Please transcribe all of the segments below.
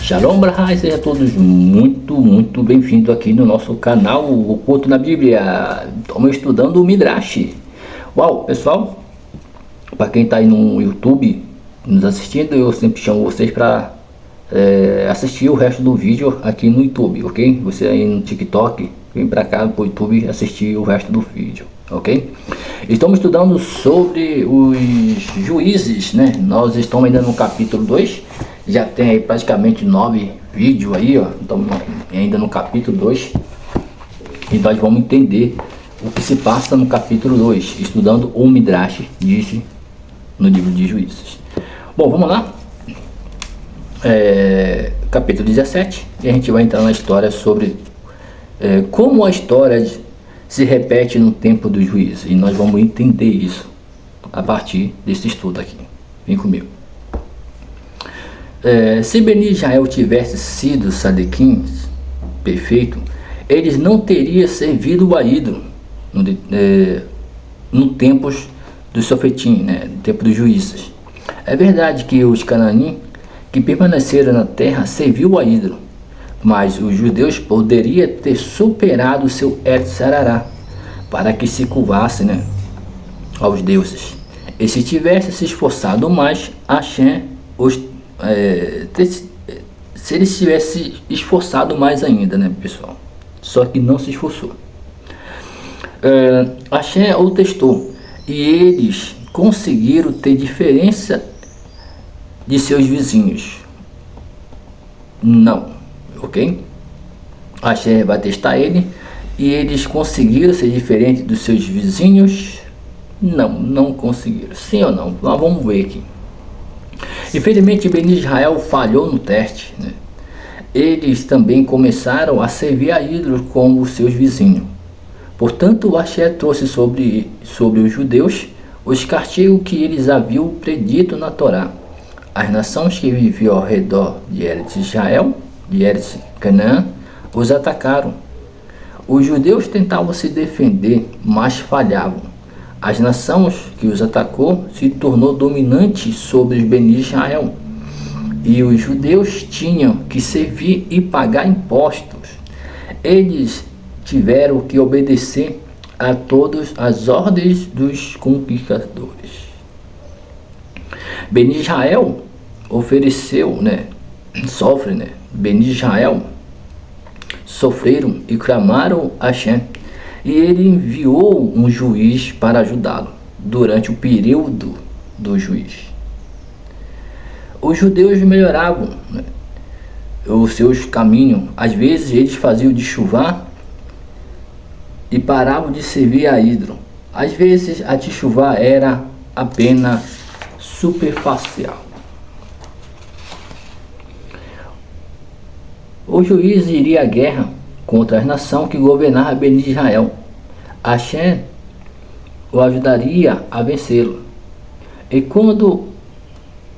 Shalom Brahai, sejam todos muito bem-vindos aqui no nosso canal Oculto na Bíblia. Estamos estudando o Midrash. Uau, pessoal, para quem está aí no YouTube nos assistindo, eu sempre chamo vocês para assistir o resto do vídeo aqui no YouTube, ok? Você aí no TikTok, vem para cá pro YouTube assistir o resto do vídeo, ok? Estamos estudando sobre os juízes, né? Nós estamos ainda no capítulo 2. Já tem aí praticamente 9 vídeos aí, ó. Estamos ainda no capítulo 2. E nós vamos entender o que se passa no capítulo 2, estudando o Midrash, disse no livro de Juízes. Bom, vamos lá. Capítulo 17. E a gente vai entrar na história sobre como a história se repete no tempo dos juízes. E nós vamos entender isso a partir desse estudo aqui. Vem comigo. Se Beni Israel tivesse sido Sadequim perfeito, eles não teriam servido a ídolo no tempo dos Sofetim, né, no tempo dos juízes. É verdade que os cananim que permaneceram na terra serviu a ídolo, mas os judeus poderiam ter superado o seu Sarará para que se curvasse, né, aos deuses. E se tivesse se esforçado mais, Hashem se eles tivessem esforçado mais ainda, né, pessoal? Só que não se esforçou. Hashem o testou e eles conseguiram ter diferença de seus vizinhos. Não, ok? Hashem vai testar ele e eles conseguiram ser diferentes dos seus vizinhos. Não conseguiram. Sim ou não? Mas vamos ver aqui. Infelizmente, Beni Israel falhou no teste, né? Eles também começaram a servir a ídolos como os seus vizinhos. Portanto, Hashem trouxe sobre os judeus os castigos que eles haviam predito na Torá. As nações que viviam ao redor de Eretz Israel, de Eretz Canaã, os atacaram. Os judeus tentavam se defender, mas falhavam. As nações que os atacou se tornou dominante sobre os Beni Israel, e os judeus tinham que servir e pagar impostos. Eles tiveram que obedecer a todas as ordens dos conquistadores. Beni Israel Beni Israel sofreram e clamaram a Hashem, e ele enviou um juiz para ajudá-lo durante o período do juiz. Os judeus melhoravam, né, os seus caminhos. Às vezes eles faziam de chuva e paravam de servir a ídolo. Às vezes a de chuva era apenas superficial. O juiz iria à guerra contra as nações que governavam Beni Israel. Hashem o ajudaria a vencê-lo. E quando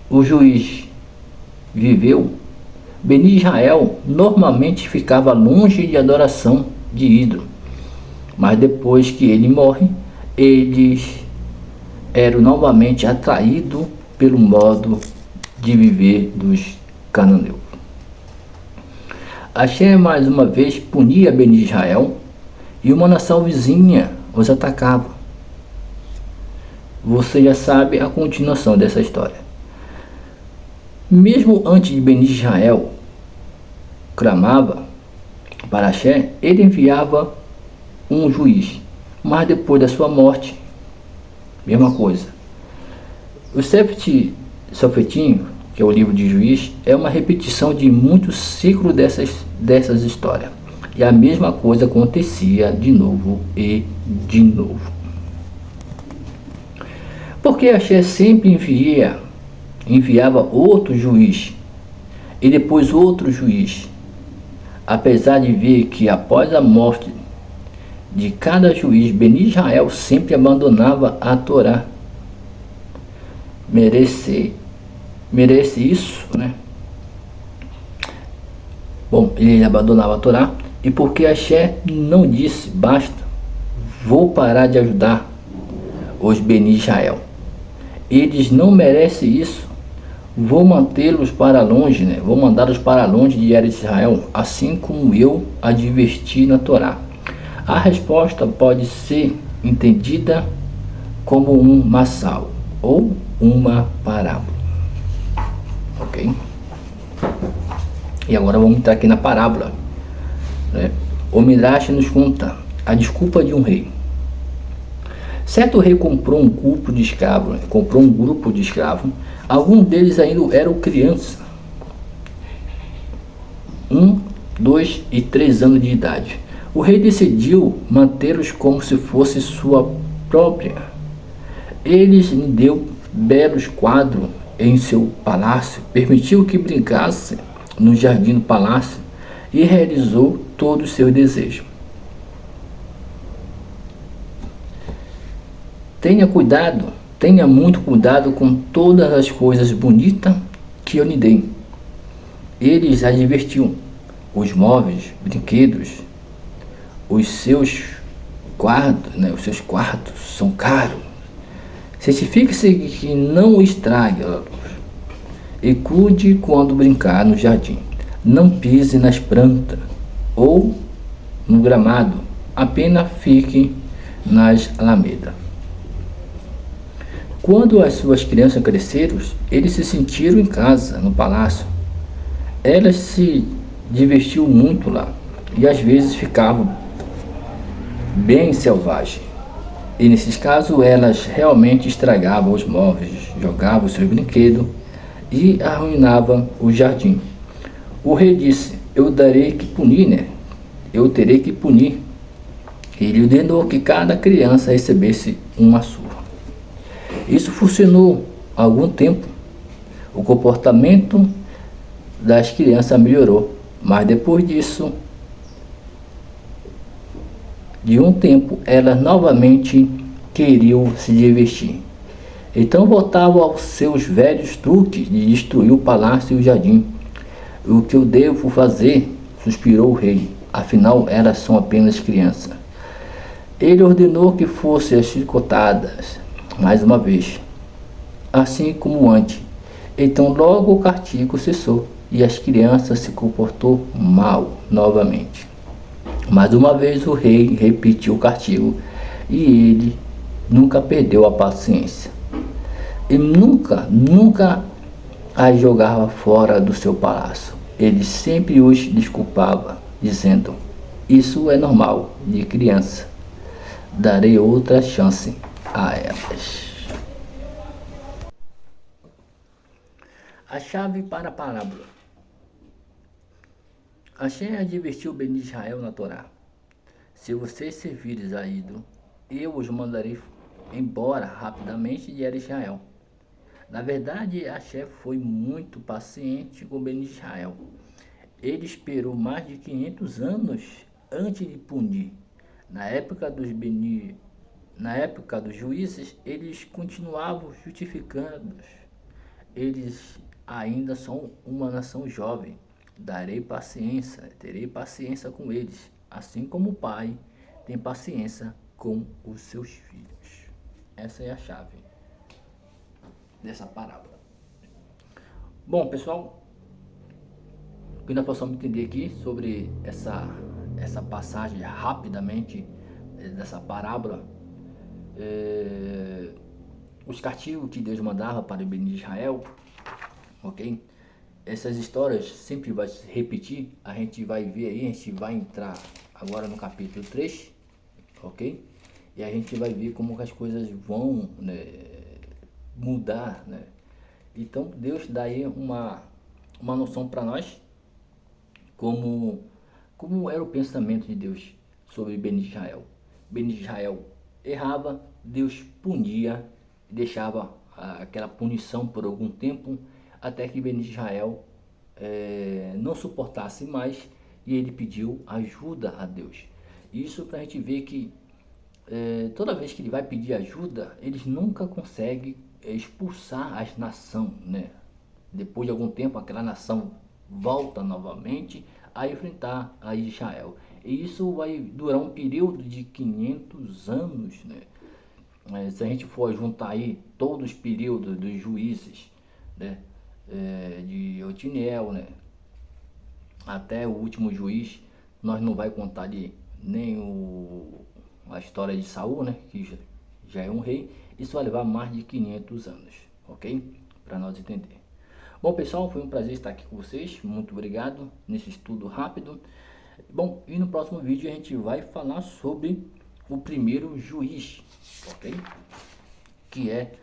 o juiz viveu, Beni Israel normalmente ficava longe de adoração de ídolo. Mas depois que ele morre, eles eram novamente atraídos pelo modo de viver dos cananeus. Hashem mais uma vez punia Beni Israel e uma nação vizinha os atacava. Você já sabe a continuação dessa história. Mesmo antes de Beni Israel clamava para Hashem, ele enviava um juiz. Mas depois da sua morte, mesma coisa. O Sofetim, que é o livro de Juiz, é uma repetição de muitos ciclos dessas histórias. E a mesma coisa acontecia de novo e de novo. Porque Hashem sempre enviava outro juiz e depois outro juiz, apesar de ver que após a morte de cada juiz, Beni Israel sempre abandonava a Torá. Merece isso, né? Bom, ele abandonava a Torá, e porque Hashem não disse, basta, vou parar de ajudar os Beni Israel. Eles não merecem isso. Vou mantê-los para longe, né? Vou mandá-los para longe de Eretz Israel, assim como eu adverti na Torá. A resposta pode ser entendida como um massal ou uma parábola. Ok? E agora vamos entrar aqui na parábola, né? O Midrash nos conta a desculpa de um rei. Certo rei comprou um grupo de escravos, alguns deles ainda eram crianças, 1, 2 e 3 anos de idade. O rei decidiu mantê-los como se fosse sua própria. Ele lhe deu belos quadros em seu palácio, permitiu que brincasse no jardim do palácio e realizou todos os seus desejos. Tenha muito cuidado com todas as coisas bonitas que eu lhe dei. Eles advertiam: os móveis, brinquedos, os seus quartos, né, os seus quartos são caros. Certifique-se que não estrague e cuide quando brincar no jardim. Não pise nas plantas ou no gramado, apenas fique nas alamedas. Quando as suas crianças cresceram, eles se sentiram em casa, no palácio. Elas se divertiam muito lá e às vezes ficavam bem selvagens. E nesses casos elas realmente estragavam os móveis, jogavam seus brinquedos e arruinavam o jardim. O rei disse: eu terei que punir. Ele ordenou que cada criança recebesse uma surra. Isso funcionou algum tempo. O comportamento das crianças melhorou, mas depois disso, de um tempo, elas novamente queriam se divertir. Então voltavam aos seus velhos truques de destruir o palácio e o jardim. O que eu devo fazer? Suspirou o rei. Afinal, elas são apenas crianças. Ele ordenou que fossem chicotadas mais uma vez, assim como antes. Então logo o castigo cessou e as crianças se comportou mal novamente. Mais uma vez o rei repetiu o castigo e ele nunca perdeu a paciência. Ele nunca as jogava fora do seu palácio. Ele sempre os desculpava, dizendo: isso é normal de criança. Darei outra chance a elas. A chave para a parábola. Hashem advertiu Ben Israel na Torá: se vocês servirem a ídolo, eu os mandarei embora rapidamente de Israel. Na verdade, Hashem foi muito paciente com Ben Israel. Ele esperou mais de 500 anos antes de punir. Na época dos juízes, eles continuavam justificando. Eles ainda são uma nação jovem. Terei paciência com eles, assim como o pai tem paciência com os seus filhos. Essa é a chave dessa parábola. Bom, pessoal, o que nós possamos entender aqui sobre essa passagem rapidamente dessa parábola, os castigos que Deus mandava para o Ben Israel, ok? Essas histórias sempre vai se repetir, a gente vai ver aí, a gente vai entrar agora no capítulo 3, ok? E a gente vai ver como as coisas vão, né, mudar, né? Então Deus dá aí uma noção para nós como era o pensamento de Deus sobre Ben Israel. Ben Israel errava, Deus punia, deixava aquela punição por algum tempo, até que Ben Israel não suportasse mais e ele pediu ajuda a Deus. Isso para a gente ver que toda vez que ele vai pedir ajuda, eles nunca conseguem expulsar as nações, né? Depois de algum tempo, aquela nação volta novamente a enfrentar a Israel. E isso vai durar um período de 500 anos, né? Se a gente for juntar aí todos os períodos dos juízes, né? de Otiniel, né? Até o último juiz. Nós não vai contar nem a história de Saul, né? Que já é um rei. Isso vai levar mais de 500 anos, ok? Para nós entender. Bom, pessoal, foi um prazer estar aqui com vocês. Muito obrigado nesse estudo rápido. Bom, e no próximo vídeo a gente vai falar sobre o primeiro juiz, ok? Que é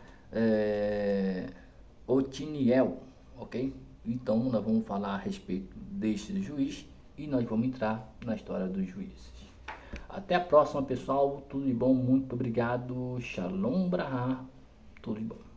Otiniel, ok? Então nós vamos falar a respeito deste juiz e nós vamos entrar na história dos juízes. Até a próxima, pessoal. Tudo de bom, muito obrigado. Shalom Brahá. Tudo de bom.